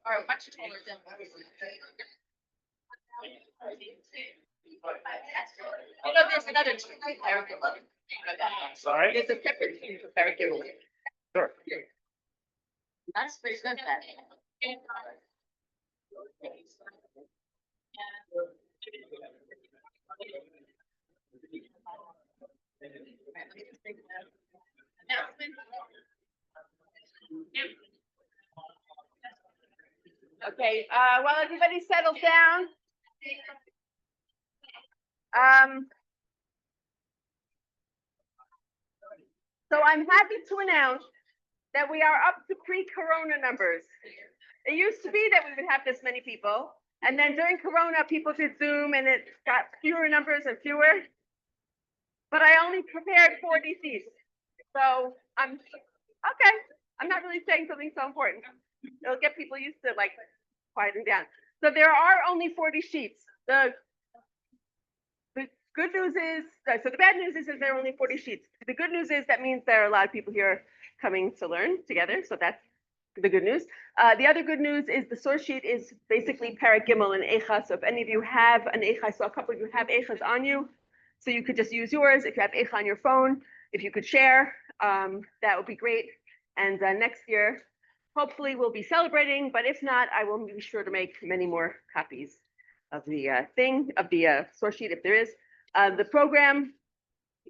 Are much taller than. You know, there's another paragraph. Sorry? There's a separate team for paragraph. Sure. That's pretty good. That. Okay, while everybody settles down. So I'm happy to announce that we are up to pre-corona numbers. It used to be that we would have this many people, and then during corona, people did Zoom and it got fewer numbers and fewer. But I only prepared 40 seats. So I'm okay. I'm not really saying something so important. It'll get people used to like quieting down. So there are only 40 sheets. The good news is, so the bad news is there are only 40 sheets. The good news is that means there are a lot of people here coming to learn together. So that's the good news. The other good news is the source sheet is basically Perek Gimel and Eichah. So if any of you have an Eichah, I saw a couple of you have Eichahs on you. So you could just use yours. If you have Eichah on your phone, if you could share, that would be great. And next year, hopefully we'll be celebrating, but if not, I will be sure to make many more copies of the source sheet if there is. The program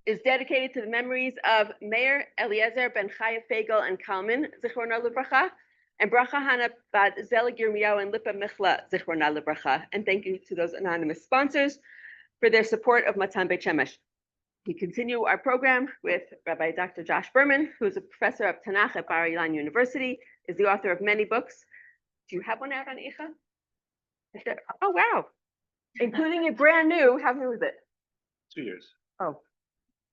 is dedicated to the memories of Meir Eliezer ben Chaya Fagel and Kalman, Zichronah Livracha, and Bracha Hana Bad Zelig Yirmiyahu and Lipa Michla, Zichronah Livracha. And thank you to those anonymous sponsors for their support of Matan Beit Shemesh. We continue our program with Rabbi Dr. Josh Berman, who is a professor of Tanakh at Bar Ilan University, is the author of many books. Do you have one out on Eichah? Oh, wow. Including a brand new, how new is it? 2 years. Oh,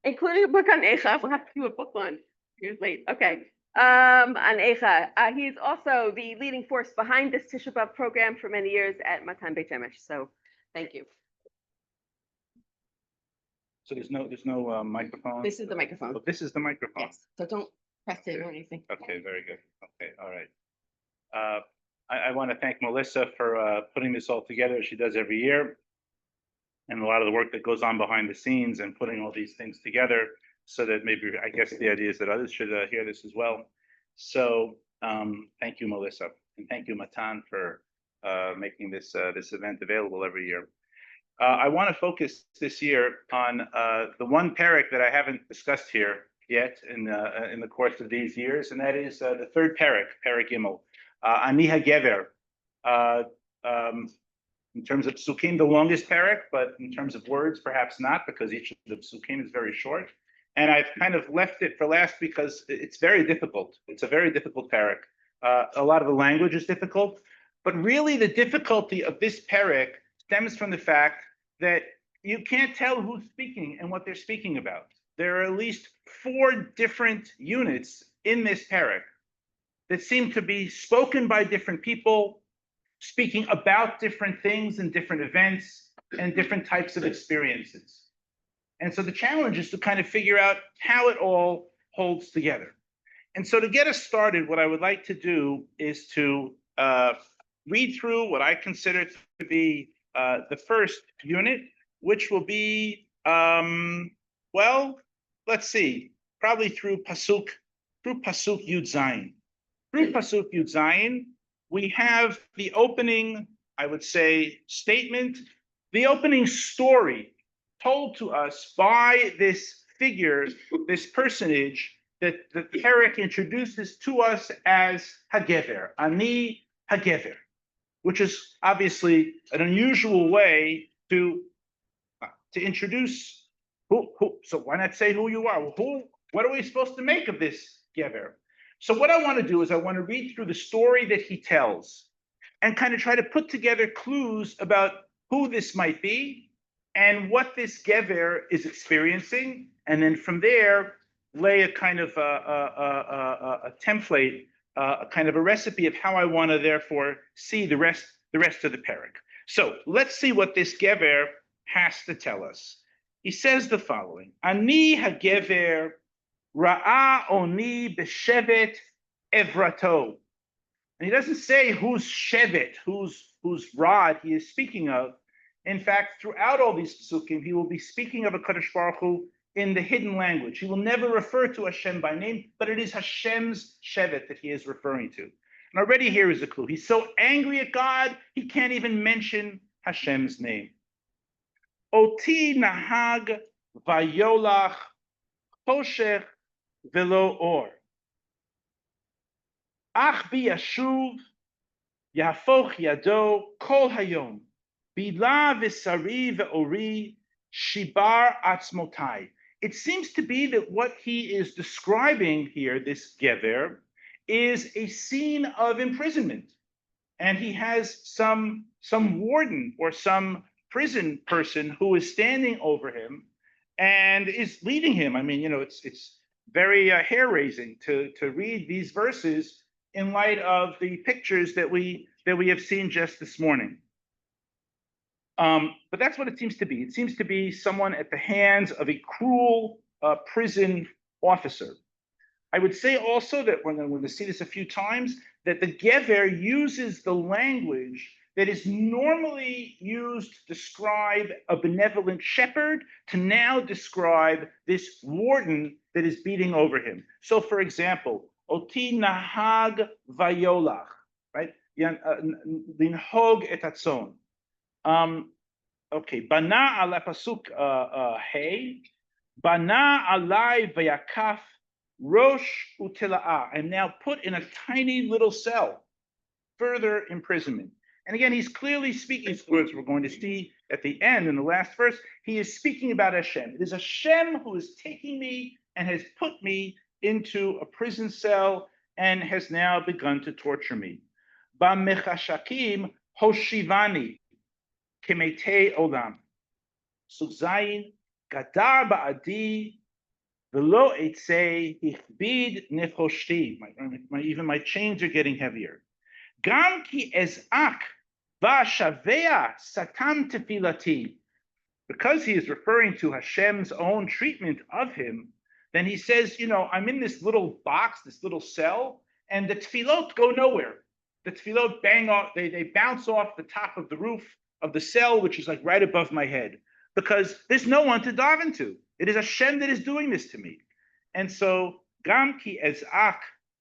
including a book on Eichah. We'll have to do a book one. Years late. Okay. On Eichah. He's also the leading force behind this Tisha B'Av program for many years at Matan Beit Shemesh. So thank you. So there's no microphone? This is the microphone. Oh, this is the microphone? Yes. So don't press it or anything. Okay, very good. Okay, all right. I want to thank Melissa for putting this all together. She does every year. And a lot of the work that goes on behind the scenes and putting all these things together so that maybe, I guess the idea is that others should hear this as well. So thank you, Melissa. And thank you, Matan, for making this event available every year. I want to focus this year on the one perek that I haven't discussed here yet in the course of these years, and that is the third perek, Perek Gimel, Ani Gever. In terms of psukim, the longest perek, but in terms of words, perhaps not, because each of the psukim is very short. And I've kind of left it for last because it's very difficult. It's a very difficult perek. A lot of the language is difficult, but really the difficulty of this perek stems from the fact that you can't tell who's speaking and what they're speaking about. There are at least 4 different units in this perek that seem to be spoken by different people, speaking about different things and different events and different types of experiences. And so the challenge is to kind of figure out how it all holds together. And so to get us started, what I would like to do is to read through what I consider to be the first unit, which will be, well, let's see, probably through Pasuk Yud Zayin. Through Pasuk Yud Zayin, we have the opening, I would say, statement, the opening story told to us by this figure, this personage that the perek introduces to us as Hagever, Ani Hagever, which is obviously an unusual way to introduce who. So why not say who you are? What are we supposed to make of this Gever? So what I want to do is I want to read through the story that he tells and kind of try to put together clues about who this might be and what this Gever is experiencing. And then from there, lay a kind of a template, a kind of a recipe of how I want to therefore see the rest of the perek. So let's see what this Gever has to tell us. He says the following: Ani hagever ra'a oni b'shevet evrato. And he doesn't say whose shevet, whose rod he is speaking of. In fact, throughout all these psukim, he will be speaking of a Kadosh Baruch Hu in the hidden language. He will never refer to Hashem by name, but it is Hashem's shevet that he is referring to. And already here is a clue. He's so angry at God, he can't even mention Hashem's name. Oti nahag vayolach choshech velo or. Ach bi yashuv Yafoch yado kol hayom, bila v'sari ve'ori, shibar atzmotai. It seems to be that what he is describing here, this Gever, is a scene of imprisonment. And he has some warden or some prison person who is standing over him and is leading him. I mean, it's very hair-raising to read these verses in light of the pictures that we have seen just this morning. But that's what it seems to be. It seems to be someone at the hands of a cruel prison officer. I would say also that we're going to see this a few times, that the Gever uses the language that is normally used to describe a benevolent shepherd to now describe this warden that is beating over him. So, for example, Oti nahag vayolach, right? Linhog et atzon. Okay, bana ala pasuk hey, bana alai vayakaf rosh utilaa. I'm now put in a tiny little cell, further imprisonment. And again, he's clearly speaking these words we're going to see at the end in the last verse. He is speaking about Hashem. It is Hashem who is taking me and has put me into a prison cell and has now begun to torture me. Bamechashakim hoshivani kemete olam. Sugzayin gadar ba'adi velo etze hichbid nefhoshti. Even my chains are getting heavier. Gam ki ezak va'shavea satam tefilati. Because he is referring to Hashem's own treatment of him, then he says, I'm in this little box, this little cell, and the tefillot go nowhere. The tefillot bang off, they bounce off the top of the roof of the cell, which is like right above my head, because there's no one to daven to. It is Hashem that is doing this to me. And so, gam ki ezak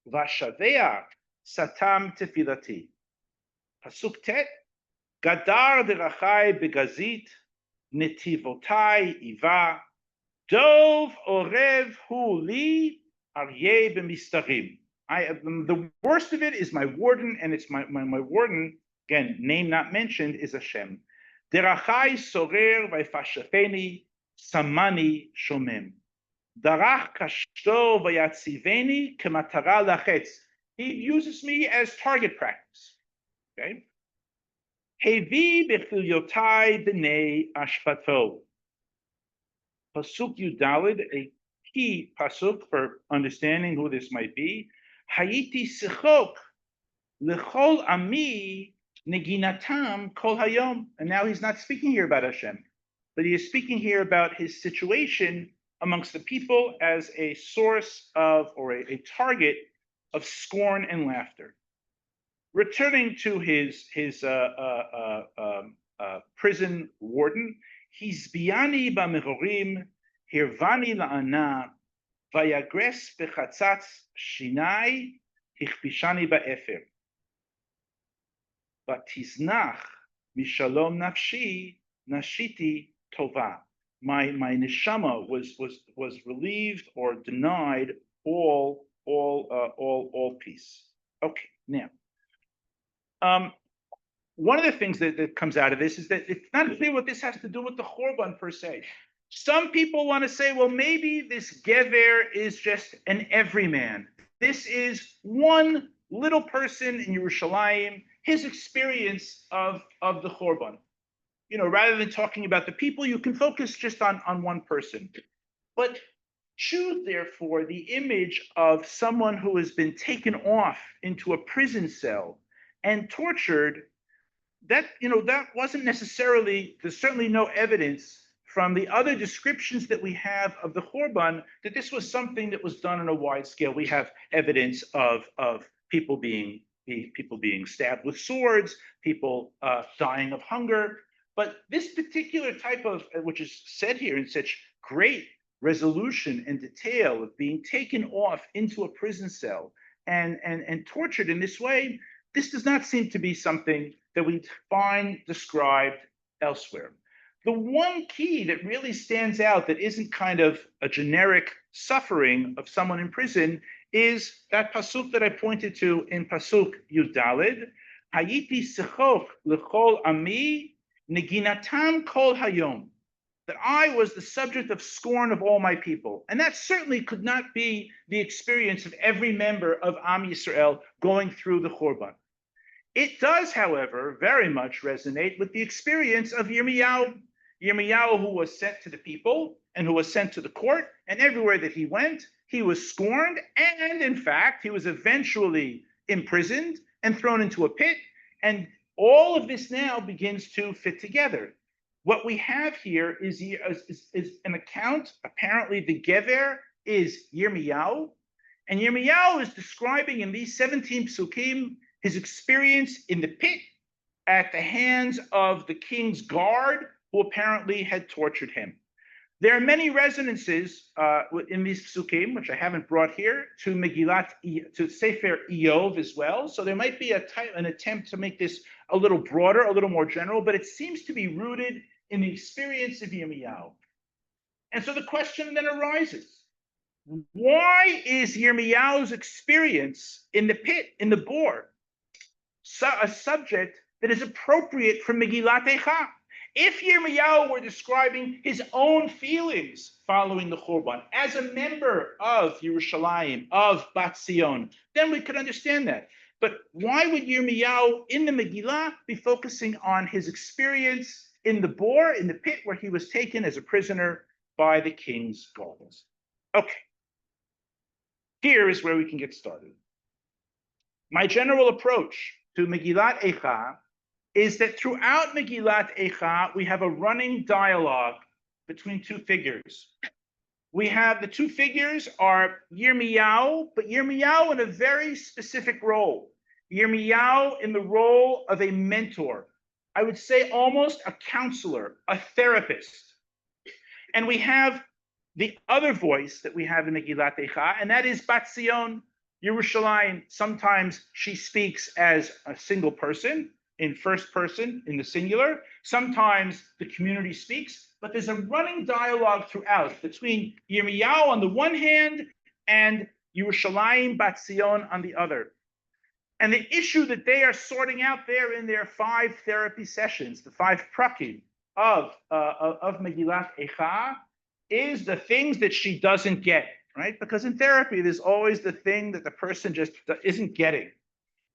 v'shavea satam tefilati. Pasuk tet, gadar derachai begazit, netivotai iva, dov orev hu li aryeh b'mistarim. The worst of it is my warden, and it's my warden, again, name not mentioned, is Hashem. Derachai sorer v'fashafeni samani shomem. Darach kashto v'yatziveni kematara lachetz. He uses me as target practice. Okay. Hevi b'chilyotai b'nei ashpato. Pasuk Yudalid, a key pasuk for understanding who this might be. Hayiti sichok lechol ami neginatam kol hayom. And now he's not speaking here about Hashem, but he is speaking here about his situation amongst the people as a source of, or a target of scorn and laughter. Returning to his prison warden, Hizbiani b'mechorim, hirvani la'ana, vayagres bechatzatz shinai, hichpishani ba'efer. Vatiznach mishalom nafshi, nashiti tova. My neshama was relieved or denied all peace. Okay, now. One of the things that comes out of this is that it's not clear what this has to do with the Chorban per se. Some people want to say, well, maybe this Gever is just an everyman. This is one little person in Yerushalayim, his experience of the Chorban. Rather than talking about the people, you can focus just on one person. But choose, therefore, the image of someone who has been taken off into a prison cell and tortured that wasn't necessarily, there's certainly no evidence from the other descriptions that we have of the Churban that this was something that was done on a wide scale. We have evidence of people being stabbed with swords, people dying of hunger. But this particular type of, which is said here in such great resolution and detail of being taken off into a prison cell and tortured in this way, this does not seem to be something that we find described elsewhere. The one key that really stands out that isn't kind of a generic suffering of someone in prison is that pasuk that I pointed to in pasuk Yudalid, Hayiti sechok lechol ami neginatam kol hayom, that I was the subject of scorn of all my people. And that certainly could not be the experience of every member of Am Yisrael going through the Churban. It does, however, very much resonate with the experience of Yirmiyahu. Yirmiyahu, who was sent to the people and who was sent to the court, and everywhere that he went, he was scorned, and in fact, he was eventually imprisoned and thrown into a pit. And all of this now begins to fit together. What we have here is an account. Apparently, the Gever is Yirmiyahu, and Yirmiyahu is describing in these 17 psukim his experience in the pit at the hands of the king's guard, who apparently had tortured him. There are many resonances in these psukim, which I haven't brought here, to Sefer Iyov as well. So there might be an attempt to make this a little broader, a little more general, but it seems to be rooted in the experience of Yirmiyahu. And so the question then arises, why is Yirmiyahu's experience in the pit, in the bore, a subject that is appropriate for Megillat Eichah? If Yirmiyahu were describing his own feelings following the Churban as a member of Yerushalayim, of Bat Zion, then we could understand that. But why would Yirmiyahu in the Megillah be focusing on his experience in the bore, in the pit where he was taken as a prisoner by the king's guards? Okay, here is where we can get started. My general approach to Megillat Eichah is that throughout Megillat Eichah, we have a running dialogue between two figures. We have the two figures are Yirmiyahu, but Yirmiyahu in a very specific role. Yirmiyahu in the role of a mentor. I would say almost a counselor, a therapist. And we have the other voice that we have in Megillat Eichah, and that is Bat Zion, Yerushalayim. Sometimes she speaks as a single person, in first person, in the singular. Sometimes the community speaks, but there's a running dialogue throughout between Yirmiyahu on the one hand and Yerushalayim Bat Zion on the other. And the issue that they are sorting out there in their 5 therapy sessions, the 5 prakim of Megillat Eichah, is the things that she doesn't get, right? Because in therapy, there's always the thing that the person just isn't getting.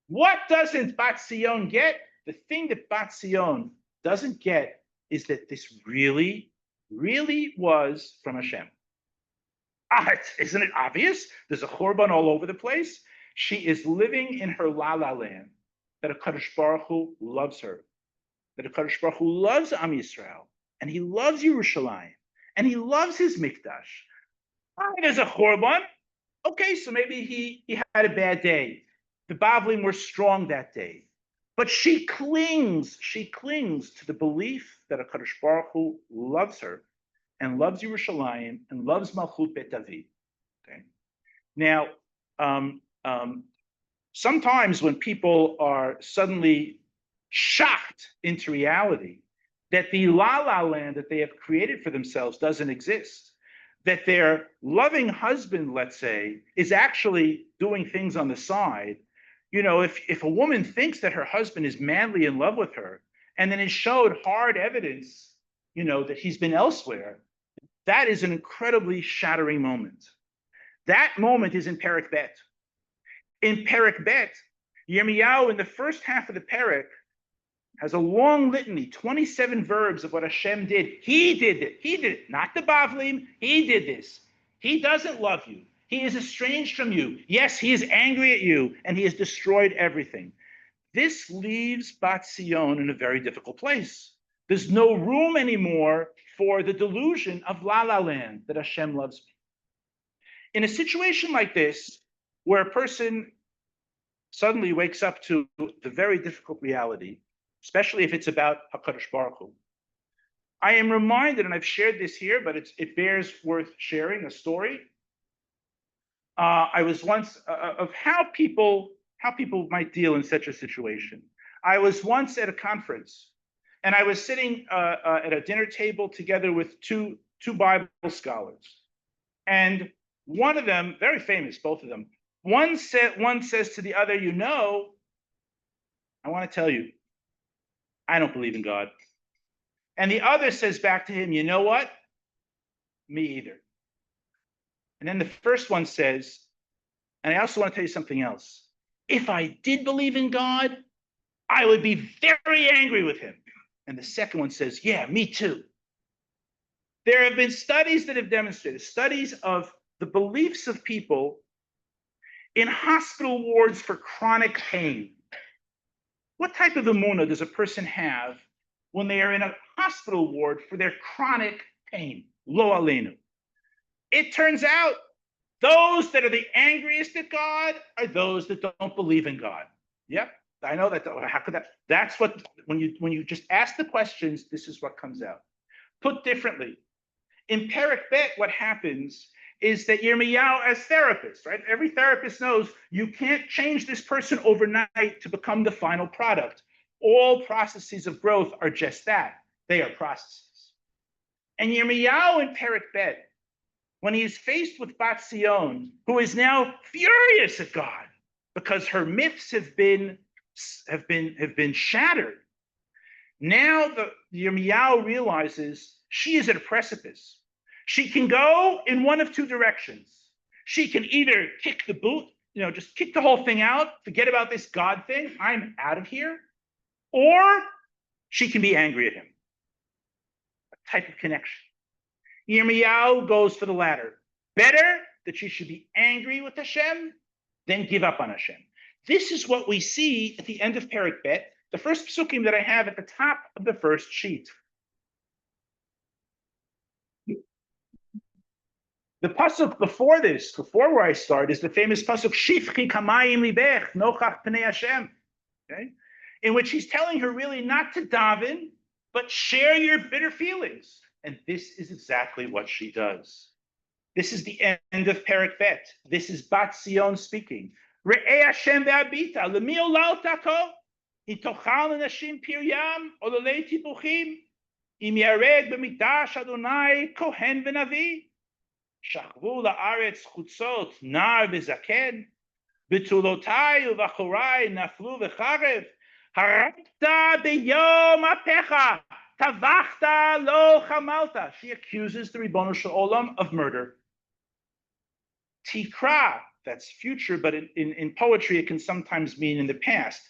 What doesn't Bat Zion get? The thing that Bat Zion doesn't get is that this really, really was from Hashem. Isn't it obvious? There's a Churban all over the place. She is living in her la-la land, that HaKadosh Baruch Hu loves her, that HaKadosh Baruch Hu loves Am Yisrael, and he loves Yerushalayim, and he loves his Mikdash. There's a Churban. Okay, so maybe he had a bad day. The Bavlim were strong that day. But she clings to the belief that HaKadosh Baruch Hu loves her and loves Yerushalayim and loves Malchut Bet David. Okay. Now, sometimes when people are suddenly shocked into reality that the la-la land that they have created for themselves doesn't exist, that their loving husband, let's say, is actually doing things on the side. You know, if a woman thinks that her husband is madly in love with her, and then is showed hard evidence, you know, that he's been elsewhere, that is an incredibly shattering moment. That moment is in Perek Bet. In Perek Bet, Yirmiyahu, in the first half of the Perek, has a long litany, 27 verbs of what Hashem did. He did it. He did it. Not the Bavlim. He did this. He doesn't love you. He is estranged from you. Yes, he is angry at you, and he has destroyed everything. this leaves Bat Zion in a very difficult place. There's no room anymore for the delusion of La La Land, that Hashem loves me. In a situation like this, where a person suddenly wakes up to the very difficult reality, especially if it's about HaKadosh Baruch Hu, I am reminded, and I've shared this here, but it bears worth sharing, a story. I was once of how people might deal in such a situation. I was once at a conference, and I was sitting at a dinner table together with two Bible scholars, and one of them, very famous, both of them. One says to the other, I want to tell you, I don't believe in God. And the other says back to him, you know what? Me either. And then the first one says, and I also want to tell you something else. If I did believe in God, I would be very angry with him. And the second one says, yeah, me too. There have been studies that have demonstrated, studies of the beliefs of people in hospital wards for chronic pain. What type of emunah does a person have when they are in a hospital ward for their chronic pain? Lo aleinu. It turns out those that are the angriest at God are those that don't believe in God. Yep, I know that. How could that? That's what, when you just ask the questions, this is what comes out. Put differently, in Perek Bet, what happens is that Yirmiyahu, as therapist, right? Every therapist knows you can't change this person overnight to become the final product. All processes of growth are just that. They are processes. And Yirmiyahu in Perek Bet, when he is faced with Bat Zion, who is now furious at God because her myths have been shattered. Now the Yirmiyahu realizes she is at a precipice. She can go in one of two directions. She can either kick the boot, just kick the whole thing out, forget about this God thing, I'm out of here, or she can be angry at him. A type of connection. Yirmiyahu goes for the latter. Better that she should be angry with Hashem than give up on Hashem. This is what we see at the end of Perek Bet, the first psukim that I have at the top of the first sheet. The pasuk before this, before where I start, is the famous pasuk Shifchi kamayim libech nochach pnei Hashem, okay? In which he's telling her really not to daven, but share your bitter feelings. And this is exactly what she does. This is the end of Perek Bet. This is Bat Zion speaking. Re'eh Hashem ve'abita lemi olal tako itochal nashim piryam ololei tipuchim im yared b'mikdash Adonai kohen v'navi. שכבו לארץ חוצות נער וזקן, בתולותיי ובחוריי נפלו וחרב, הרגת ביום אפיך, טבחת לא חמלת. She accuses the Ribono Shel Olam of murder. Tikra, that's future, but in poetry it can sometimes mean in the past.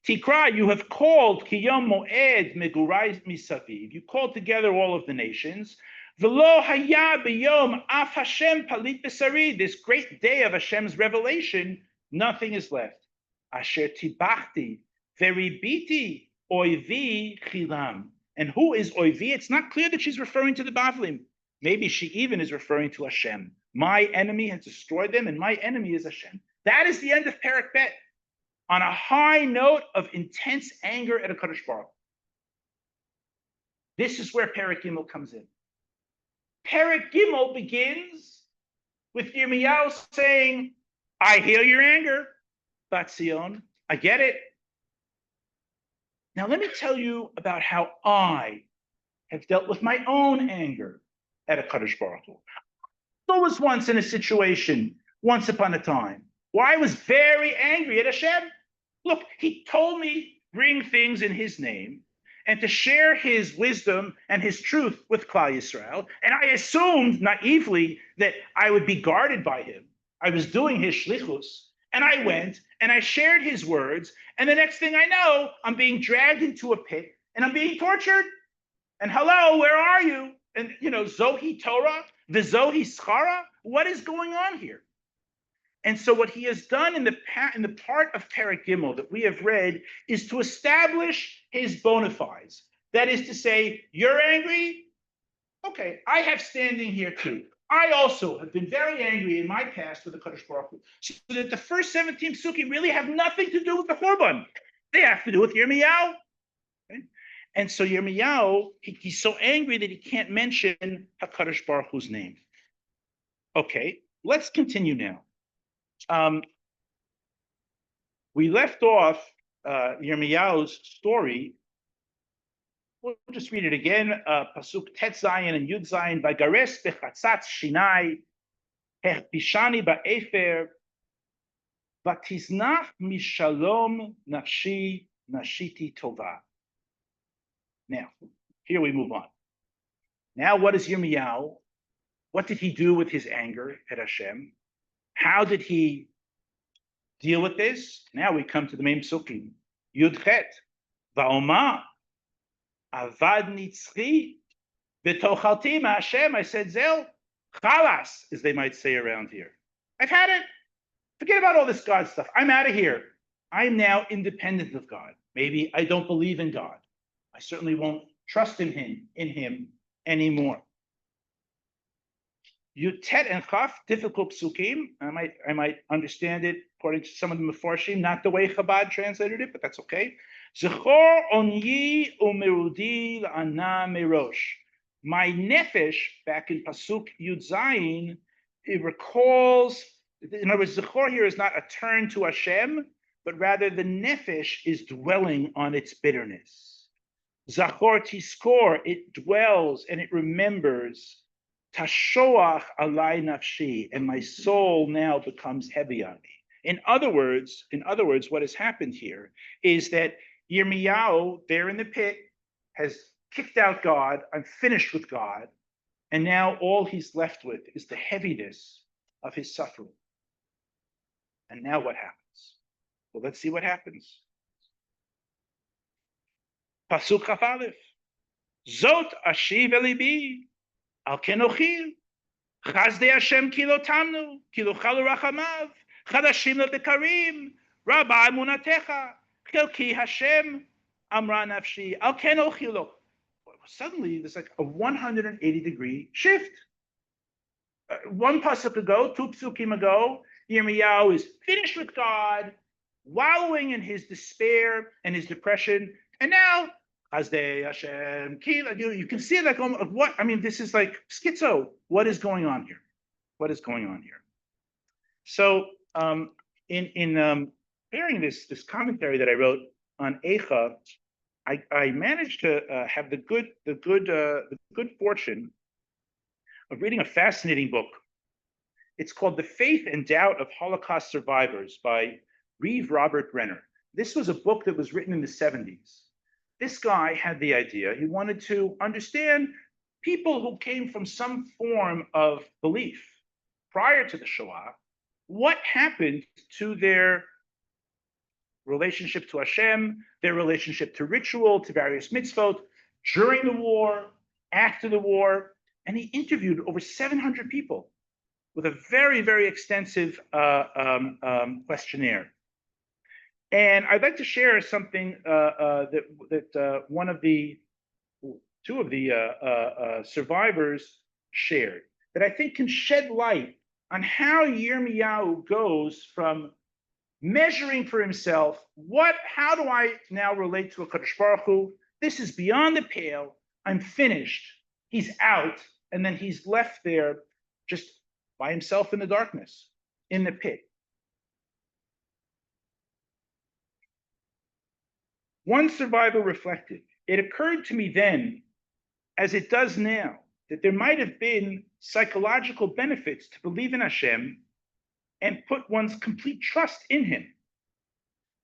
Tikra, you have called kiyom moed megurai misaviv. You called together all of the nations. V'lo haya b'yom af Hashem palit b'sari. This great day of Hashem's revelation, nothing is left. Asher tibachti veribiti oivi chilam. And who is oivi? It's not clear that she's referring to the Bavlim. Maybe she even is referring to Hashem. My enemy has destroyed them, and my enemy is Hashem. That is the end of Perek Bet, on a high note of intense anger at HaKadosh Baruch Hu. This is where Perek Gimel comes in. Perek Gimel begins with Yirmiyahu saying, I hear your anger, Bat Zion. I get it. Now let me tell you about how I have dealt with my own anger at HaKadosh Baruch Hu. I was once in a situation, once upon a time, where I was very angry at Hashem. Look, he told me bring things in his name and to share his wisdom and his truth with Klal Yisrael. And I assumed naively that I would be guarded by him. I was doing his shlichus, and I went and I shared his words. And the next thing I know, I'm being dragged into a pit and I'm being tortured. And hello, where are you? And Zohi Torah, the Zohi Schara, what is going on here? And so what he has done in the part of Perek Gimel that we have read is to establish his bona fides. That is to say, you're angry? Okay, I have standing here too. I also have been very angry in my past with the Kadosh Baruch Hu. So that the first 17 psukim really have nothing to do with the Churban. They have to do with Yirmiyahu. Okay? And so Yirmiyahu, he's so angry that he can't mention HaKadosh Baruch Hu's name. Okay, let's continue now. We left off Yirmiyahu's story. We'll just read it again. Pasuk Tet Zayin and Yud Zayin. Vagares bechatzatz shinai, hechbishani ba'efer, vatiznach mishalom nafshi nashiti tova. Now, here we move on. Now, what is Yirmiyahu? What did he do with his anger at Hashem? How did he deal with this? Now we come to the main psukim. Yud Chet, Va'oma, Avad Nitzri, V'tochalti Hashem. I said, Zel, Chalas, as they might say around here. I've had it. Forget about all this God stuff. I'm out of here. I'm now independent of God. Maybe I don't believe in God. I certainly won't trust in him anymore. Yutet and Chaf, difficult psukim. I might understand it according to some of the Mefarshim, not the way Chabad translated it, but that's okay. Zechor onyi umerudi la'ana merosh. My nefesh, back in Pasuk Yud Zayin, it recalls, in other words, Zechor here is not a turn to Hashem, but rather the nefesh is dwelling on its bitterness. Zachor tiskor, it dwells and it remembers. Tashoach alai nafshi, and my soul now becomes heavy on me. In other words, what has happened here is that Yirmiyahu, there in the pit, has kicked out God. I'm finished with God, and now all he's left with is the heaviness of his suffering. And now what happens? Well, let's see what happens. Pasuk Chaf Aleph. Zot ashiv elibi. Al kenochil, chazdei Hashem kilo tamnu, kilo chalu rachamav, chadashim lebekarim, rabba emunatecha, chelki Hashem, amra nafshi, al kenochilo. Suddenly, there's like a 180-degree shift. One pasuk ago, 2 psukim ago, Yirmiyahu is finished with God, wallowing in his despair and his depression, and now Chazdei Hashem, you can see like what I mean. This is like schizo. What is going on here? What is going on here? So, in preparing this commentary that I wrote on Eichah, I managed to have the good fortune of reading a fascinating book. It's called "The Faith and Doubt of Holocaust Survivors" by Reeve Robert Brenner. This was a book that was written in the 70s. This guy had the idea. He wanted to understand people who came from some form of belief prior to the Shoah. What happened to their relationship to Hashem, their relationship to ritual, to various mitzvot, during the war, after the war? And he interviewed over 700 people with a very, very extensive questionnaire. And I'd like to share something that two of the survivors shared that I think can shed light on how Yirmiyahu goes from measuring for himself, how do I now relate to a Kadosh Baruch Hu? This is beyond the pale. I'm finished. He's out, and then he's left there just by himself in the darkness, in the pit. One survivor reflected, it occurred to me then, as it does now, that there might have been psychological benefits to believe in Hashem and put one's complete trust in him.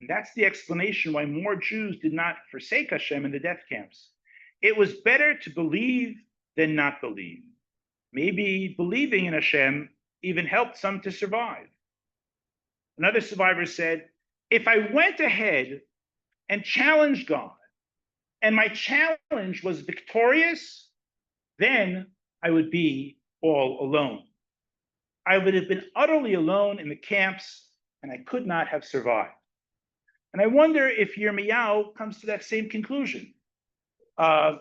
And that's the explanation why more Jews did not forsake Hashem in the death camps. It was better to believe than not believe. Maybe believing in Hashem even helped some to survive. Another survivor said, if I went ahead and challenged God, and my challenge was victorious, then I would be all alone. I would have been utterly alone in the camps, and I could not have survived. And I wonder if Yirmiyahu comes to that same conclusion. It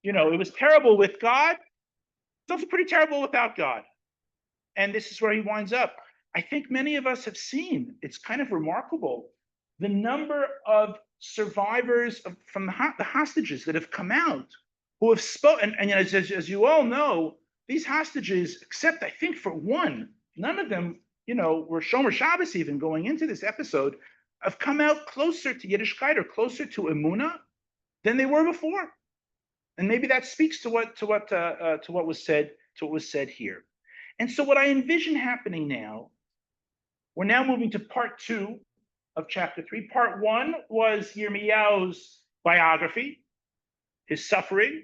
was terrible with God. It's also pretty terrible without God. And this is where he winds up. I think many of us have seen, it's kind of remarkable, the number of survivors from the hostages that have come out who have spoken. And as you all know, these hostages, except I think for one, none of them, were Shomer Shabbos even going into this episode, have come out closer to Yiddishkeit or closer to Emunah than they were before. And maybe that speaks to what was said here. And so what I envision happening now, we're now moving to part 2 of chapter 3. Part 1 was Yirmiyahu's biography, his suffering,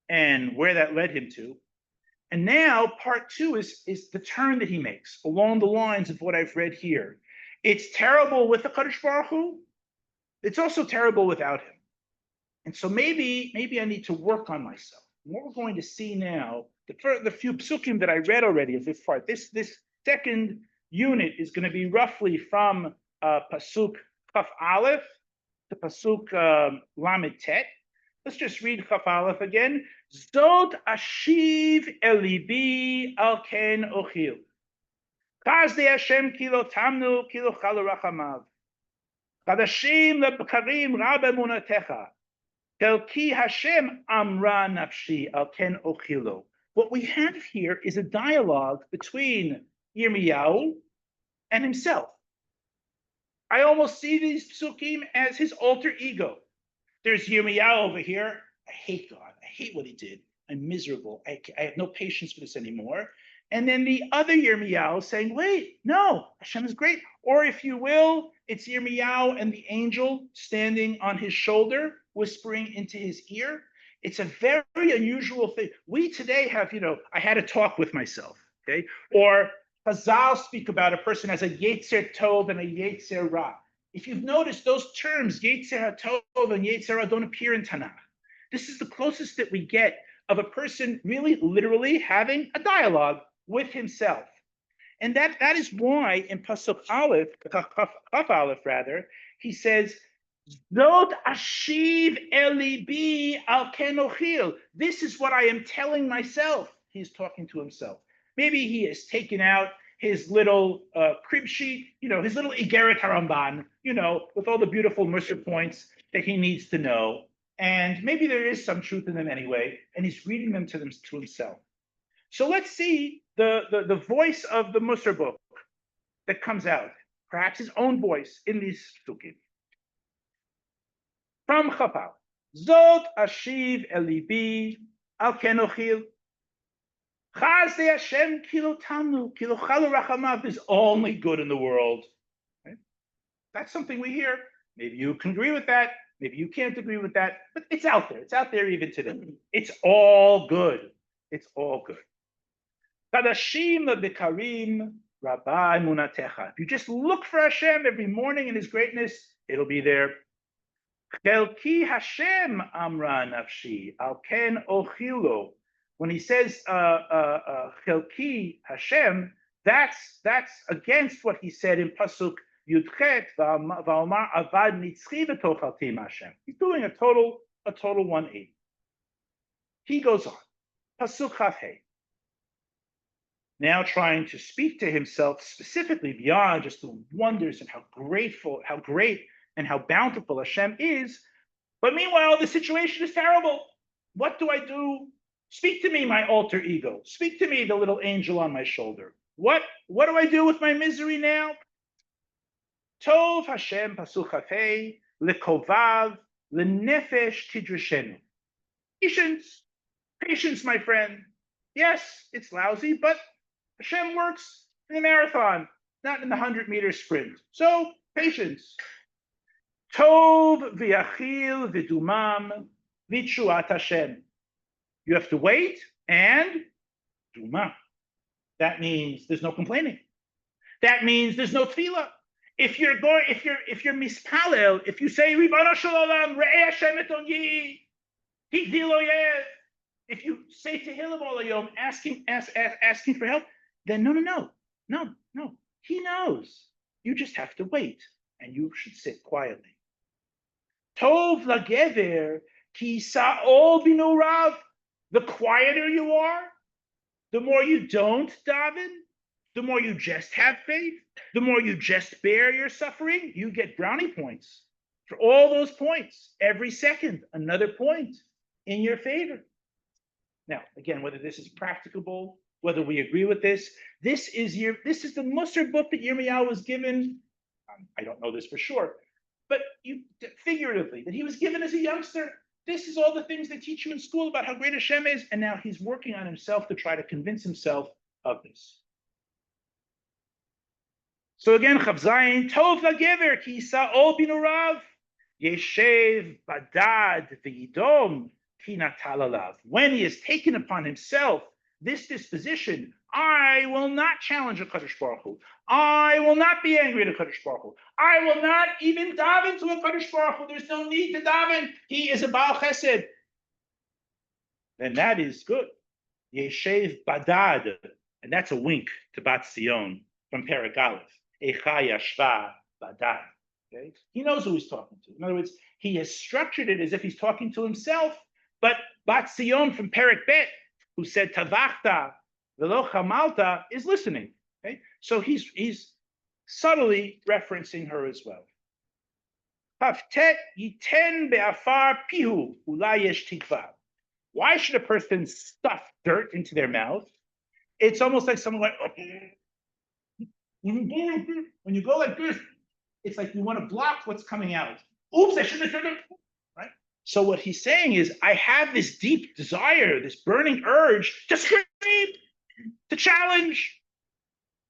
and where that led him to. And now part 2 is the turn that he makes along the lines of what I've read here. It's terrible with the Kadosh Baruch Hu. It's also terrible without him. And so maybe I need to work on myself. And what we're going to see now, the few psukim that I read already of this part, this second unit is going to be roughly from pasuk Chaf Aleph to pasuk Lamed Tet. Let's just read Chaf Aleph again. Zod ashiv elibi al ken ochil. Chazdei Hashem kilo tamnu kilo chalu rachamav. Chadashim lebkarim rab emunatecha. Kelki Hashem amra nafshi al ken ochilo. What we have here is a dialogue between Yirmiyahu and himself. I almost see these psukim as his alter ego. There's Yirmiyahu over here. I hate God. I hate what he did. I'm miserable. I have no patience for this anymore. And then the other Yirmiyahu saying, wait, no, Hashem is great. Or if you will, it's Yirmiyahu and the angel standing on his shoulder, whispering into his ear. It's a very unusual thing. We today have, I had a talk with myself, okay? Or Chazal speak about a person as a Yetzer Tov and a Yetzer Ra. If you've noticed, those terms, Yetzer Tov and Yetzer Ra, don't appear in Tanakh. This is the closest that we get of a person really literally having a dialogue with himself. And that is why in Pasuk Aleph, Chaf Aleph rather, he says, Zod ashiv elibi al ken ochil. This is what I am telling myself. He's talking to himself. Maybe he has taken out his little crib sheet, his little Igeret Haramban, with all the beautiful Musar points that he needs to know. And maybe there is some truth in them anyway, and he's reading them to himself. So let's see the voice of the Musar book that comes out, perhaps his own voice in these psukim. From Chapal, Zod ashiv elibi al ken ochil. Chazdei Hashem kilo tamnu kilo chalu rachamav. There's only good in the world. Right? That's something we hear. Maybe you can agree with that. Maybe you can't agree with that. But it's out there. It's out there even today. It's all good. It's all good. Chadashim lebekarim rabba emunatecha. If you just look for Hashem every morning in His greatness, it'll be there. Chelki Hashem amra nafshi al ken ochilo. When he says Chelki Hashem, that's against what he said in Pasuk Yudchet Va'omar Avad Nitzchi v'Tochaltim Hashem. He's doing a total 180. He goes on. Pasuk Chafhei. Now trying to speak to himself specifically beyond just the wonders and how great and how bountiful Hashem is. But meanwhile, the situation is terrible. What do I do? Speak to me, my alter ego. Speak to me, the little angel on my shoulder. What do I do with my misery now? Tov Hashem pasuk chafei lekovav lenefesh tidrashenu. Patience, my friend. Yes, it's lousy, but Hashem works in the marathon, not in the 100-meter sprint. So patience. Tov v'yachil v'dumam v'tshuat Hashem. You have to wait and duma. That means there's no complaining. That means there's no tefillah. If you're mispalel, if you say Ribbono shel olam re'eh Hashem et onyi, higdi lo yeh, if you say Tehillim all hayom, asking for help, then no. He knows. You just have to wait, and you should sit quietly. Tov lagever ki sa'ol binurav. The quieter you are, the more you don't daven, the more you just have faith, the more you just bear your suffering, you get brownie points. For all those points, every second, another point in your favor. Now, again, whether this is practicable, whether we agree with this, this is the Musar book that Yirmiyahu was given. I don't know this for sure, but figuratively, that he was given as a youngster. This is all the things they teach you in school about how great Hashem is, and now he's working on himself to try to convince himself of this. So again, Chavzayin, Tov lagever ki sa'ol binurav, yeshev badad v'yidom ki natal alav. When he has taken upon himself this disposition, I will not challenge a Kadosh Baruch Hu. I will not be angry at a Kadosh Baruch Hu. I will not even daven to a Kadosh Baruch Hu. There's no need to daven. He is a Baal Chesed. Then that is good. Yeshev badad, and that's a wink to Bat Sion from Perek Aleph. Eichah yashva badad. Okay, he knows who he's talking to. In other words, he has structured it as if he's talking to himself. But Bat Sion from Perek Bet, who said Tavachta v'lo chamalta, is listening. Okay, so he's subtly referencing her as well. Haftet yiten be'afar pihu ulai yesh tikva. Why should a person stuff dirt into their mouth? It's almost like someone like, when you go like this, it's like you want to block what's coming out. Oops, I shouldn't have done it. Right? So what he's saying is, I have this deep desire, this burning urge to scream, to challenge.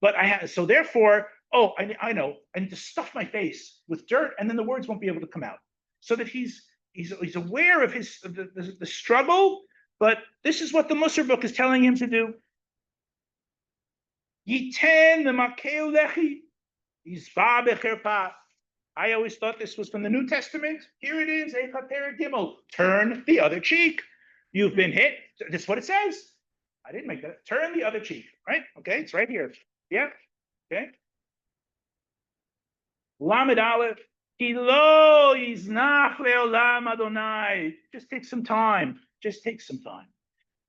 But so therefore, I know, I need to stuff my face with dirt, and then the words won't be able to come out. So that he's aware of the struggle, but this is what the Musar book is telling him to do. Yiten lemakeu lechi, yizba becherpa. I always thought this was from the New Testament. Here it is, Eichah Perek Gimel. Turn the other cheek. You've been hit. That's what it says. I didn't make that. Turn the other cheek, right? Okay, it's right here. Yeah, okay. Lamed Aleph. Lo yiznach leolam Adonai. Just take some time. Just take some time.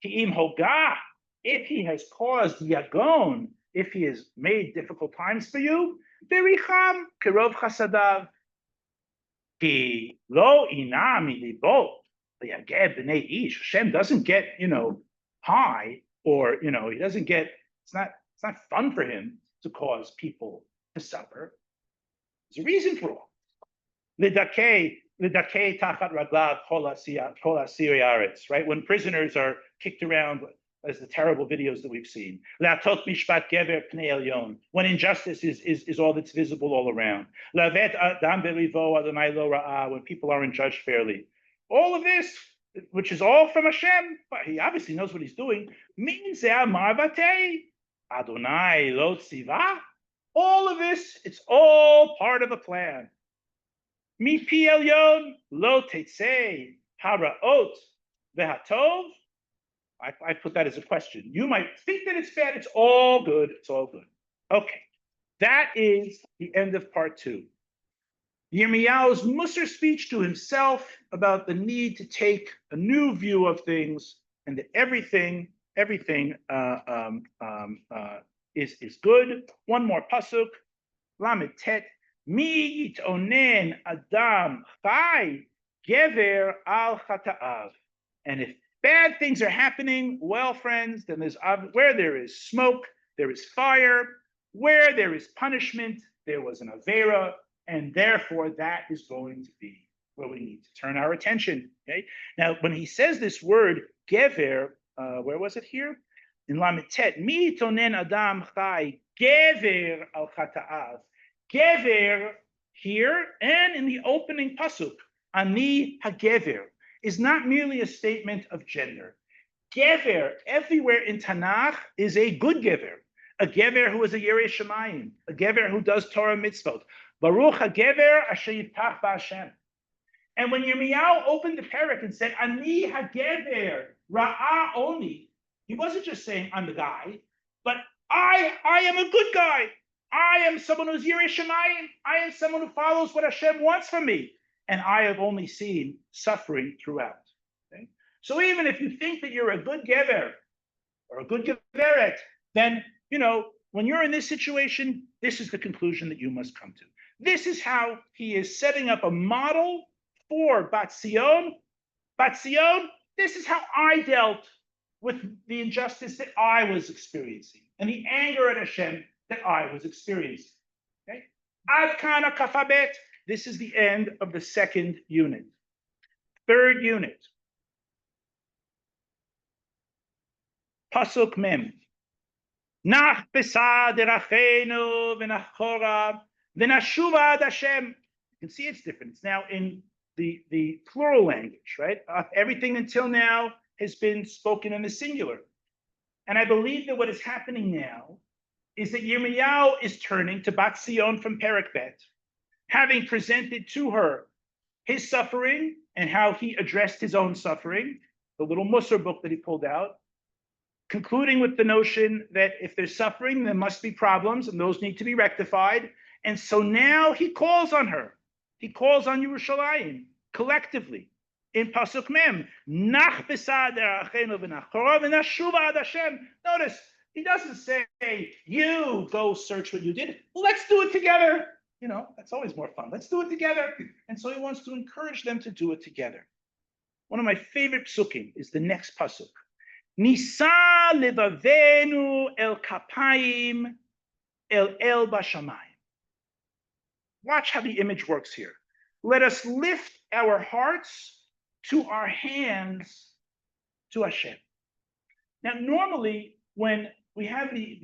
Ki'im hoga. If he has caused yagon, if he has made difficult times for you, bericham kerov chasadav. Ki lo ina milibo yageh b'nei ish. Hashem doesn't get high, or he doesn't get. It's not fun for him to cause people to suffer. There's a reason for all. L'dakei tachat raglav kol asir yaretz. Right, when prisoners are kicked around, as the terrible videos that we've seen. La'atot mishpat gever pnei elyon. When injustice is all that's visible all around. La'vet adam berivo Adonai lo ra'ah. When people aren't judged fairly. All of this, which is all from Hashem, but he obviously knows what he's doing. Means marvatei Adonai lo tziva. All of this, it's all part of a plan. Mi pi elyon lo tetzei haraot vehatov. I put that as a question. You might think that it's bad. It's all good. It's all good. Okay. That is the end of part 2. Yirmiyahu's Musar speech to himself about the need to take a new view of things, and that everything is good. One more pasuk. Lamed tet. Mi yitonen adam chai gever al chata'av. And if bad things are happening, well, friends, then where there is smoke, there is fire. Where there is punishment, there was an avera, and therefore that is going to be where we need to turn our attention. Okay. Now, when he says this word gever, where was it here? In Lamed Tet, mi tonen adam chai gever al chata'av. Gever here and in the opening pasuk, ani hagever, is not merely a statement of gender. Gever, everywhere in Tanakh, is a good gever. A gever who is a Yerei Shemayim. A gever who does Torah mitzvot. Baruch ha-gever asher yiftach b'Hashem. And when Yirmiyahu opened the perek and said, Ani ha-gever, ra'ah only, he wasn't just saying, I'm the guy, but I am a good guy. I am someone who's Yirei Shemayim. I am someone who follows what Hashem wants from me. And I have only seen suffering throughout. Okay? So even if you think that you're a good Gever or a good Geveret, then, when you're in this situation, this is the conclusion that you must come to. This is how he is setting up a model for Bat Zion. Bat Zion, this is how I dealt with the injustice that I was experiencing and the anger at Hashem that I was experiencing. Okay? Ad kana kafabet. This is the end of the second unit. Third unit. Pasuk Mem. Nach besad derachenu v'nachora v'nashuva ad Hashem. You can see it's different. It's now in the plural language, right? Everything until now has been spoken in the singular. And I believe that what is happening now is that Yirmiyahu is turning to Bat Zion from Perek Bet, having presented to her his suffering and how he addressed his own suffering, the little Musar book that he pulled out, concluding with the notion that if there's suffering, there must be problems, and those need to be rectified. And so now he calls on her. He calls on Yerushalayim collectively in Pasuk Mem. Nach besad derachenu v'nachora v'nashuva ad Hashem. Notice, he doesn't say, you go search what you did. Let's do it together. That's always more fun. Let's do it together. And so he wants to encourage them to do it together. One of my favorite psukim is the next pasuk. Nisa levavenu el kapayim el bashamayim. Watch how the image works here. Let us lift our hearts to our hands to Hashem. Now, normally, when we have the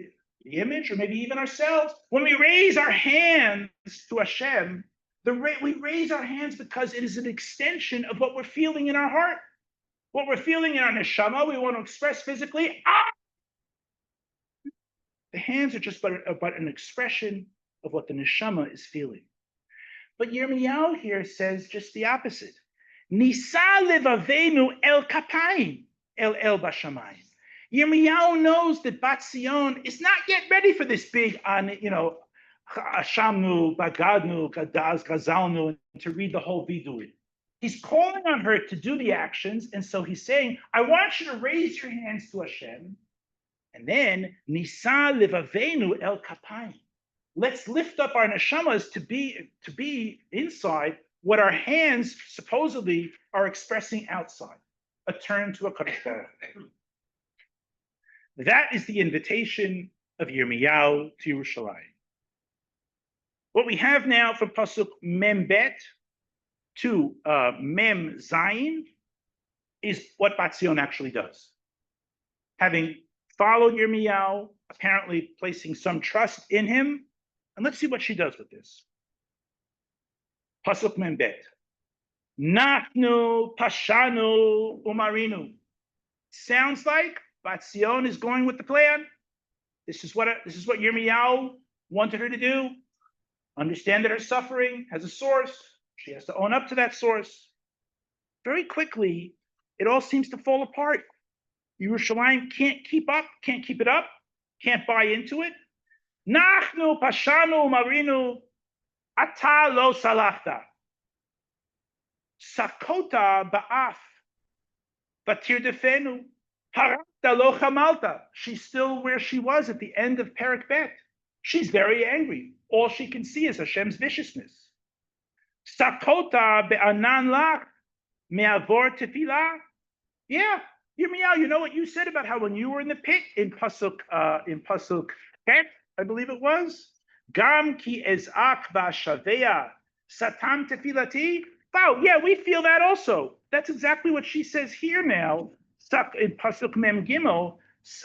image, or maybe even ourselves, when we raise our hands to Hashem, we raise our hands because it is an extension of what we're feeling in our heart. What we're feeling in our neshama, we want to express physically. The hands are just but an expression of what the neshama is feeling. But Yirmiyahu here says just the opposite. Nisa levavenu el kapayim el bashamayim. Yirmiyahu knows that Bat Zion is not yet ready for this big, Ashamnu, Bagadnu, Gadaz, Gazalnu, to read the whole Vidui. He's calling on her to do the actions, and so he's saying, I want you to raise your hands to Hashem, and then, Nisa levavenu el kapayim. Let's lift up our neshamas to be inside what our hands supposedly are expressing outside. A turn to a Kadosh Baruch Hu. That is the invitation of Yirmiyahu to Yerushalayim. What we have now from Pasuk Mem Bet to Mem Zayin is what Bat Zion actually does. Having followed Yirmiyahu, apparently placing some trust in him, and let's see what she does with this. Pasuk Mem Bet. Nachnu pashanu umarinu. Sounds like Bat Zion is going with the plan. This is what Yirmiyahu wanted her to do. Understand that her suffering has a source. She has to own up to that source. Very quickly, it all seems to fall apart. Yerushalayim can't keep it up, can't buy into it. Nachnu pashanu marinu ata lo salachta. Sakota ba'af batir defenu harakta lo chamalta. She's still where she was at the end of Perek Bet. She's very angry. All she can see is Hashem's viciousness. Sakota be'anan lach me'avor tefillah. Yeah, Yirmiyahu, you know what you said about how when you were in the pit in Pasuk Bet, I believe it was. Gam ki ezak v'ashavea satam tefilati. Wow, yeah, we feel that also. That's exactly what she says here now. In Pasuk Mem Gimel,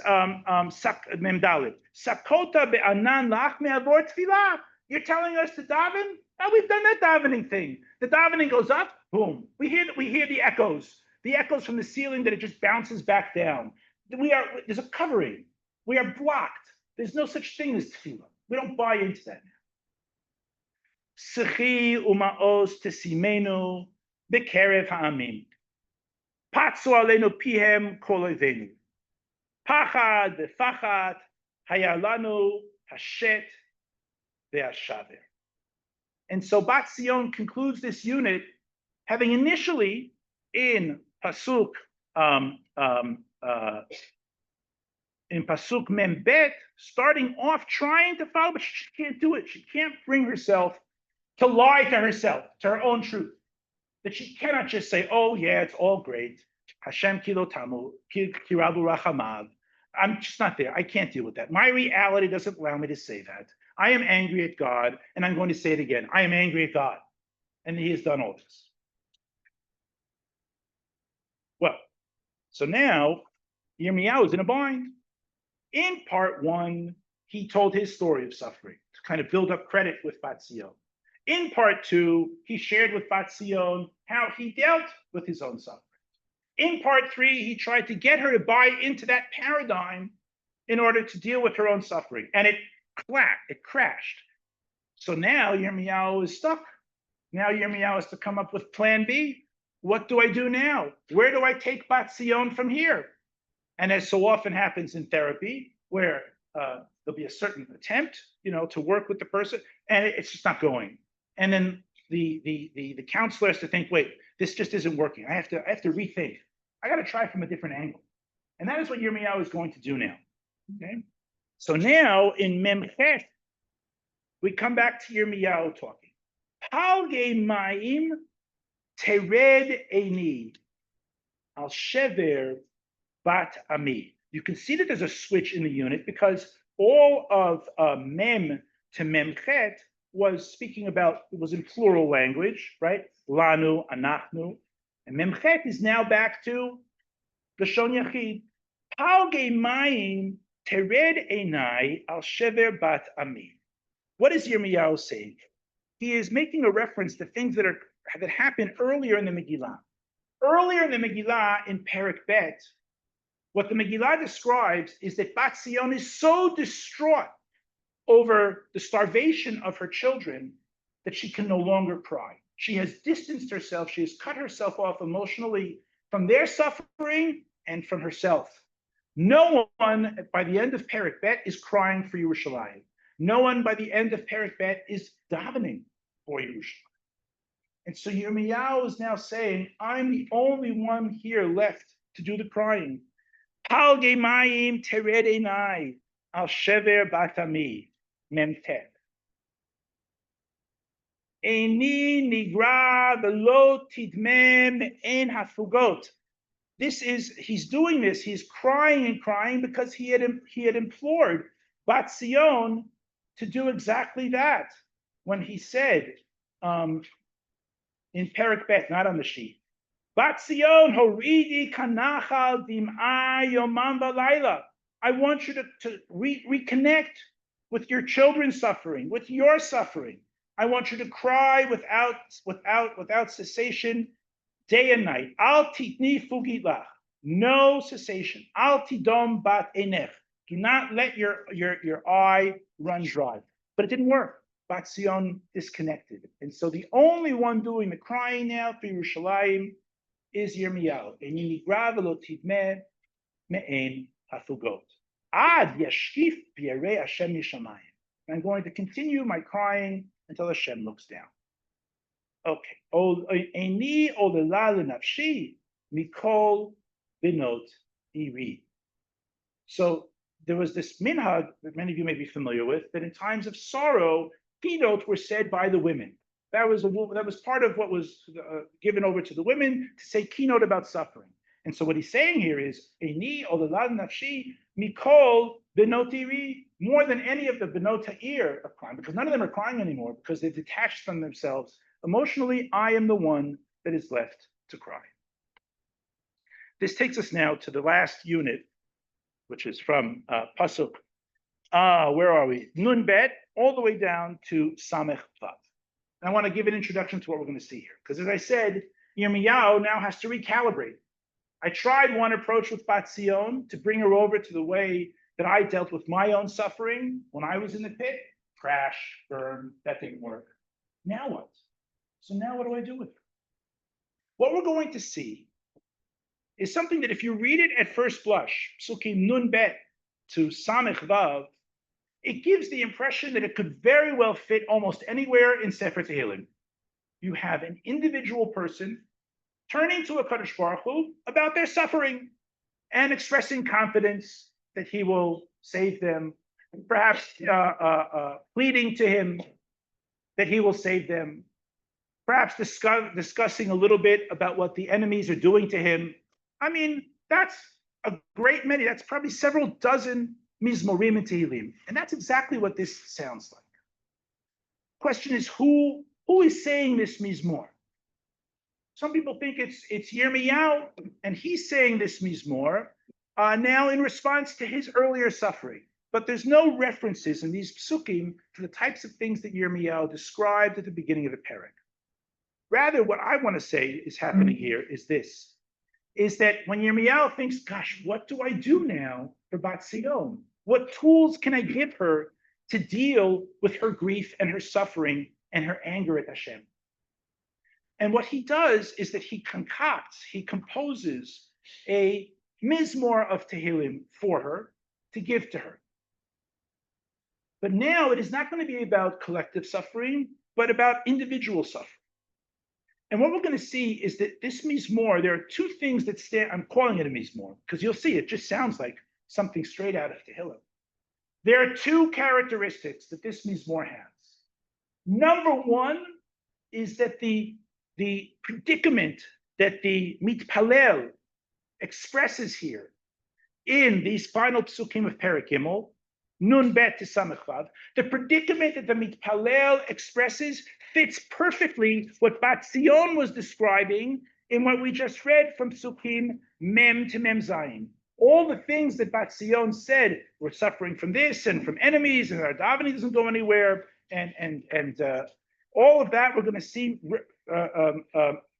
Mem Dalet. Sakota be'anan lach me'avor tefillah. You're telling us to daven? Now we've done that davening thing. The davening goes up, boom. We hear the echoes from the ceiling that it just bounces back down. There's a covering. We are blocked. There's no such thing as tefillah. We don't buy into that now. Sechi umaos tesimenu bekerev ha'amim. Patzu aleinu pihem kol oivenu. Pachad v'fachat Hayalanu Hashet ve'ashaver. And so Bat Zion concludes this unit, having initially in Pasuk um, um, uh, Mem Bet, starting off trying to follow, but she can't do it. She can't bring herself to lie to herself, to her own truth. That she cannot just say, "Oh yeah, it's all great." Hashem kilo tamu kirabu rachamav. I'm just not there. I can't deal with that. My reality doesn't allow me to say that. I am angry at God, and I'm going to say it again. I am angry at God, and He has done all this. Well, so now Yirmiyahu is in a bind. In part one, he told his story of suffering to kind of build up credit with Bat Zion. In part two, he shared with Bat Zion how he dealt with his own suffering. In part three, he tried to get her to buy into that paradigm in order to deal with her own suffering. And it crashed. So now Yirmiyahu is stuck. Now Yirmiyahu has to come up with plan B. What do I do now? Where do I take Bat Zion from here? And as so often happens in therapy, where there'll be a certain attempt, to work with the person, and it's just not going. And then the counselor has to think, wait, this just isn't working. I have to rethink. I got to try from a different angle. And that is what Yirmiyahu is going to do now. Okay. So now in Memchet, we come back to Yirmiyahu talking. Palge ma'im tered eini al shever bat ami. You can see that there's a switch in the unit because all of mem to memchet was speaking about, it was in plural language, right? Lanu, anachnu. And memchet is now back to Lashon Yachid. Palge mayim tered einai al shever bat ami. What is Yirmiyahu saying? He is making a reference to things that happen earlier in the Megillah. Earlier in the Megillah, in Perek Bet, what the Megillah describes is that Bat Zion is so distraught over the starvation of her children that she can no longer cry. She has distanced herself, she has cut herself off emotionally from their suffering and from herself. No one by the end of Perek Bet is crying for Yerushalayim. No one by the end of Perek Bet is davening for Yerushalayim. And so Yirmiyahu is now saying, I'm the only one here left to do the crying. Palge mayim tered einai al shever bat ami memtet. Eini nigra velo tidmem ein hafugot. He's doing this, he's crying and crying because he had implored Bat Zion to do exactly that when he said in Perek Bet, not on the sheet, Bat Zion horidi kanachal dim'ai yomam v'layla. I want you to reconnect with your children's suffering, with your suffering. I want you to cry without cessation, day and night. Al titni fugilach, no cessation. Al tidom bat enech, do not let your eye run dry. But it didn't work. Bat Zion disconnected, and so the only one doing the crying now for Yerushalayim is Yirmiyahu. And Yinigra velo tidmeh me'en hafugot. Ad yashkif b'yarei Hashem yishamayim. I'm going to continue my crying until Hashem looks down. Okay. Eni olela lenafshi mikol binot iri. So there was this minhag that many of you may be familiar with, that in times of sorrow, keynotes were said by the women. That was part of what was given over to the women to say keynote about suffering. And so what he's saying here is, Eini olela nafshi mikol benot iri, more than any of the benot ha'ir are crying, because none of them are crying anymore, because they've detached from themselves. Emotionally, I am the one that is left to cry. This takes us now to the last unit, which is from Pasuk. Where are we? Nun Bet, all the way down to Samech Vav. And I want to give an introduction to what we're going to see here, because as I said, Yirmiyahu now has to recalibrate. I tried one approach with Bat Zion to bring her over to the way that I dealt with my own suffering when I was in the pit. Crash, burn, that didn't work. Now what? So now what do I do with her? What we're going to see is something that if you read it at first blush, Psukim Nun Bet to Samech Vav, it gives the impression that it could very well fit almost anywhere in Sefer Tehillim. You have an individual person turning to a Kadosh Baruch Hu about their suffering and expressing confidence that he will save them, perhaps pleading to him that he will save them, perhaps discussing a little bit about what the enemies are doing to him. I mean, that's a great many. That's probably several dozen mizmorim and tehillim, and that's exactly what this sounds like. Question is, who is saying this mizmor? Some people think it's Yirmiyahu, and he's saying this mizmor now in response to his earlier suffering. But there's no references in these psukim to the types of things that Yirmiyahu described at the beginning of the parak. Rather, what I want to say is happening here is this, is that when Yirmiyahu thinks, gosh, what do I do now for Bat Zion? What tools can I give her to deal with her grief and her suffering and her anger at Hashem? And what he does is that he composes a mizmor of Tehillim for her to give to her. But now it is not going to be about collective suffering, but about individual suffering. And what we're going to see is that this mizmor, there are two things that stand, I'm calling it a mizmor, because you'll see it just sounds like something straight out of Tehillim. There are two characteristics that this mizmor has. Number one is that the predicament that the mitpalel expresses here in these final psukim of Perek Gimel, Nun Bet to Samech Vav, the predicament that the mitpalel expresses fits perfectly what Bat Zion was describing in what we just read from psukim Mem to Mem Zayin. All the things that Bat Zion said, we're suffering from this and from enemies, and our davening doesn't go anywhere, and all of that we're going to see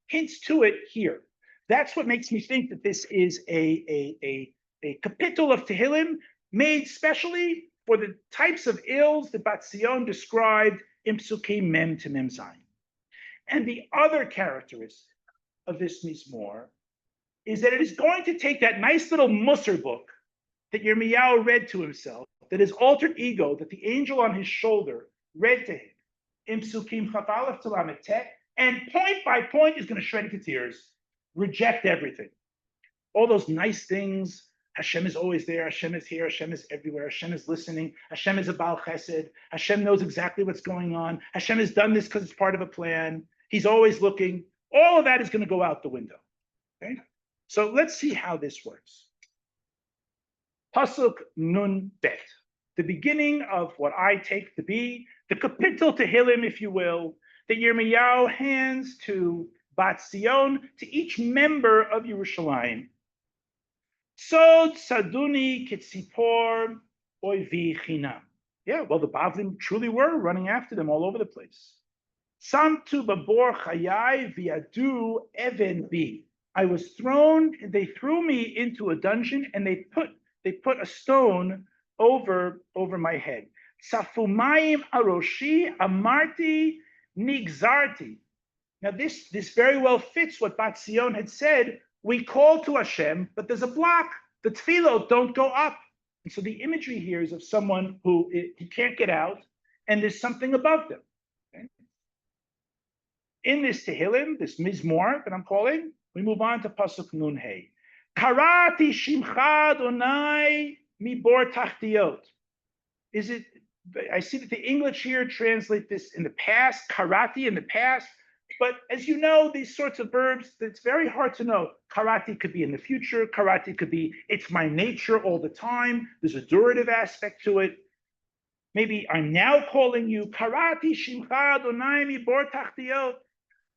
hints to it here. That's what makes me think that this is a kapitel of Tehillim made specially for the types of ills that Bat Zion described in Psukim Mem to Mem Zayin. And the other characteristic of this mizmor is that it is going to take that nice little Musar book that Yirmiyahu read to himself, that his alter ego, that the angel on his shoulder read to him in Psukim Chaf Aleph to Lamed Tet, and point by point is going to shred it to tears, reject everything. All those nice things, Hashem is always there, Hashem is here, Hashem is everywhere, Hashem is listening, Hashem is a Baal Chesed, Hashem knows exactly what's going on, Hashem has done this because it's part of a plan, He's always looking. All of that is going to go out the window. Okay? So let's see how this works. Pasuk Nun Bet, the beginning of what I take to be the kapitel Tehillim, if you will, that Yirmiyahu hands to Bat Zion, to each member of Yerushalayim. Sod Saduni Kitzipor Oivi Chinam. Yeah, well, the Bavlim truly were running after them all over the place. Samtu Babor Chayai Viadu Even Bi. I was thrown, they threw me into a dungeon and they put a stone over my head. Safumayim Aroshi Amarti Nigzarti. Now this very well fits what Bat Zion had said. We call to Hashem, but there's a block. The tefillot don't go up. And so the imagery here is of someone who he can't get out, and there's something above them. Okay? In this Tehillim, this Mizmor that I'm calling, we move on to Pasuk Nun Hey. Karati Shimcha Adonai Mibor Tachtiot. Is it? I see that the English here translate this in the past, karati in the past. But as you know, these sorts of verbs, it's very hard to know. Karati could be in the future. Karati could be, it's my nature all the time. There's a durative aspect to it. Maybe I'm now calling you Karati Shimcha Adonai Mibor Tachtiot.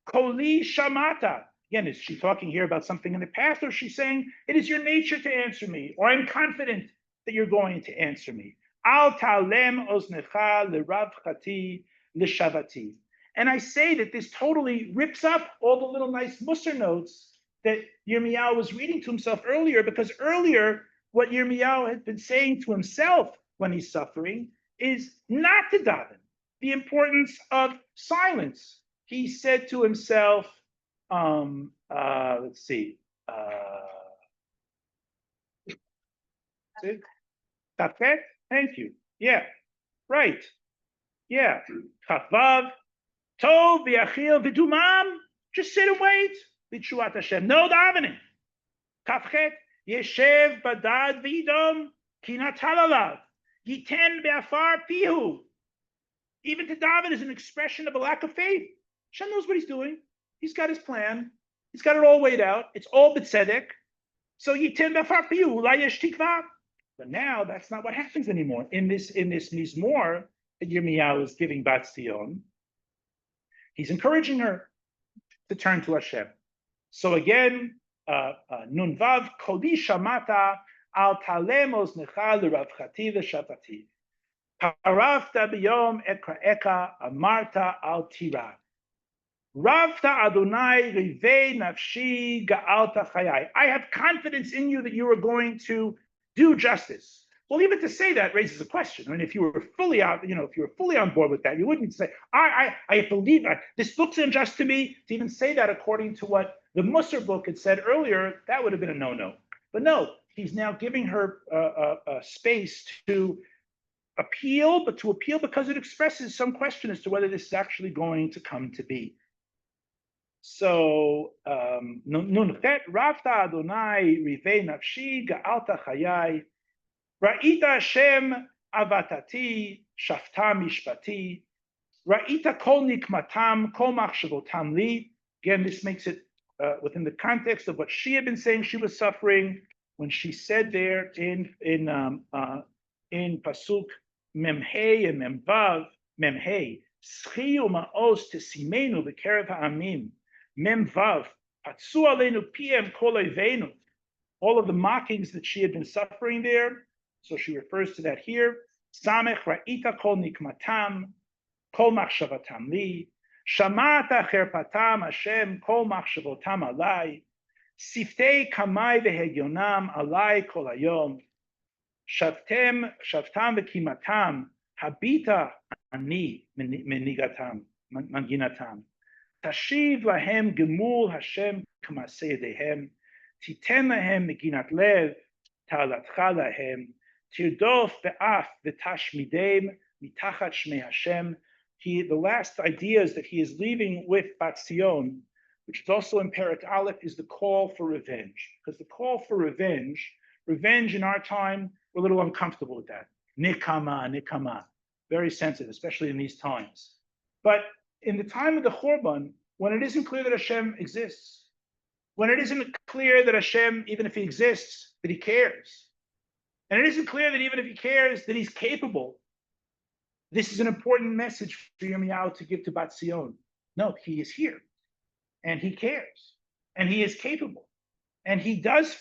Koli Shamata. Again, is she talking here about something in the past, or is she saying, it is your nature to answer me, or I'm confident that you're going to answer me. Al Ta'alem Oznecha Leravchati Lishavati. And I say that this totally rips up all the little nice Musar notes that Yirmiyahu was reading to himself earlier, because earlier, what Yirmiyahu had been saying to himself when he's suffering is not to daven, the importance of silence. He said to himself, let's see, thank you. Yeah. Right. Yeah. Chavav, Tov, V'achil, V'dumam. Just sit and wait. B'tshuat Hashem. No davening. Kafchet, Yeshev, Badad, V'idom, Ki natal alav. Yiten be'afar pihu. Even to daven is an expression of a lack of faith. Hashem knows what he's doing. He's got his plan. He's got it all weighed out. It's all b'tzedek. So Yiten be'afar pihu, la yesh tikva. But now that's not what happens anymore. In this mizmor that Yirmiyahu is giving Bat Zion, he's encouraging her to turn to Hashem. So again, Nun Vav Koli Shamata Al Talemos Nechal Ravchati V'Shavati Parafta B'Yom Ekraeka Amarta Al Tira Ravta Adonai Rivei Nafshi Ga'alta Chayai. I have confidence in you that you are going to do justice. Well, even to say that raises a question. I mean, if you were fully out, if you were fully on board with that, you wouldn't say, I believe this looks unjust to me. To even say that according to what the Musar book had said earlier, that would have been a no-no. But no, he's now giving her a space to appeal, but to appeal because it expresses some question as to whether this is actually going to come to be. So, Nunchet Ravta Adonai Rivei Nafshi Ga'alta Chayai Ra'ita Hashem Avatati Shafta Mishpati Ra'ita Kol Nikmatam Kol Machshavotam Li. Again, this makes it within the context of what she had been saying she was suffering when she said there in Pasuk Memhei and Memvav Memhei Schiu Ma'os Tesimenu B'Kerev Ha'amim Memvav Patsu Aleinu Piem Kol Oivenu. All of the mockings that she had been suffering there. So she refers to that here. Samech Ra'ita Kol Nikmatam Kol Machshavatam Li Shamata Cherpatam Hashem Kol Machshavotam Alai Siftei Kamai V'Hegyonam Alai Kol Hayom Shavtam V'Kimatam Habita Ani Menigatam Manginatam Tashiv Lahem Gemul Hashem K'masei Yedehem Titen Lahem Meginat Lev Ta'alatcha Lahem Tirdof Be'af V'Tashmidem Mitachat Shmei Hashem. The last ideas that he is leaving with Bat Zion, which is also in Perek Aleph, is the call for revenge. Because the call for revenge in our time, we're a little uncomfortable with that. Nikama, very sensitive, especially in these times. But in the time of the Churban, when it isn't clear that Hashem exists, when it isn't clear that Hashem, even if he exists, that he cares, and it isn't clear that even if he cares, that he's capable, this is an important message for Yirmiyahu to give to Bat Zion. No, he is here, and he cares, and he is capable, and he does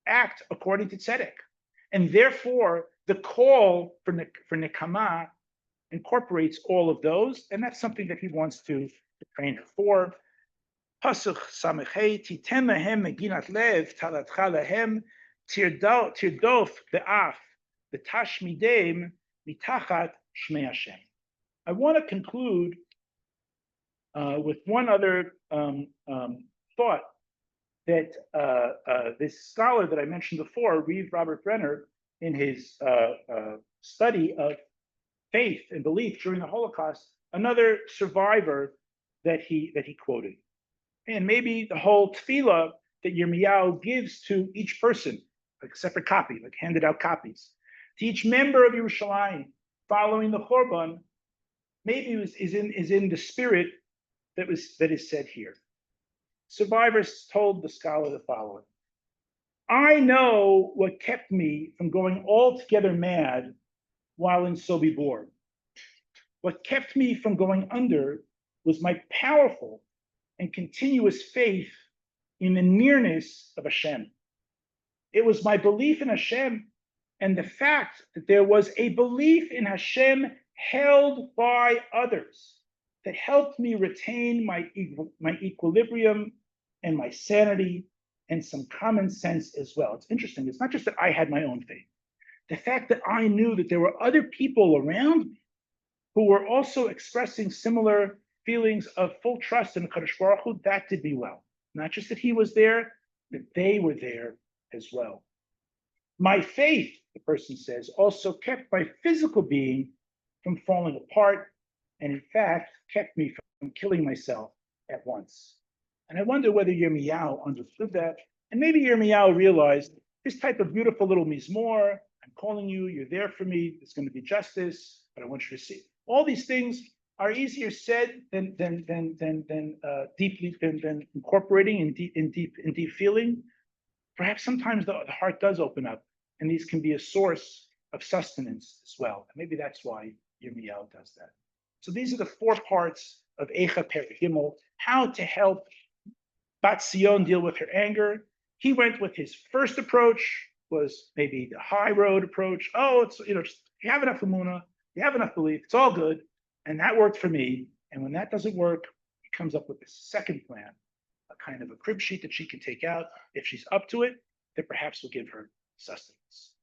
act according to tzedek, and therefore the call for nekama incorporates all of those, and that's something that he wants to train her for. Pasuk Samechei Titen Lahem Meginat Lev Talatcha Lahem Tirdof Be'af V'Tashmidem Mitachat Shmei Hashem. I want to conclude with one other thought that this scholar that I mentioned before, Reeve Robert Brenner, in his study of faith and belief during the Holocaust, another survivor that he quoted, and maybe the whole tefillah that Yirmiyahu gives to each person, like a separate copy, like handed out copies, to each member of Yerushalayim following the Churban, maybe is in the spirit that is said here. Survivors told the scholar the following: I know what kept me from going altogether mad while in Sobibor. What kept me from going under was my powerful and continuous faith in the nearness of Hashem. It was my belief in Hashem and the fact that there was a belief in Hashem held by others that helped me retain my equilibrium and my sanity and some common sense as well. It's interesting. It's not just that I had my own faith. The fact that I knew that there were other people around me who were also expressing similar feelings of full trust in Kadosh Baruch Hu, that did me well. Not just that he was there, that they were there as well. My faith, the person says, also kept my physical being from falling apart, and in fact kept me from killing myself at once. And I wonder whether Yirmiyahu understood that, and maybe Yirmiyahu realized this type of beautiful little mizmor, I'm calling you, you're there for me, there's going to be justice, but I want you to see. All these things are easier said than deeply than incorporating in deep feeling. Perhaps sometimes the heart does open up, and these can be a source of sustenance as well. And maybe that's why Yirmiyahu does that. So these are the 4 parts of Eichah Perek Gimel, how to help Bat Sion deal with her anger. He went with his first approach, was maybe the high road approach. Oh, it's, just, you have enough emunah, you have enough belief, it's all good. And that worked for me. And when that doesn't work, he comes up with this second plan, a kind of a crib sheet that she can take out. If she's up to it, that perhaps will give her sustenance.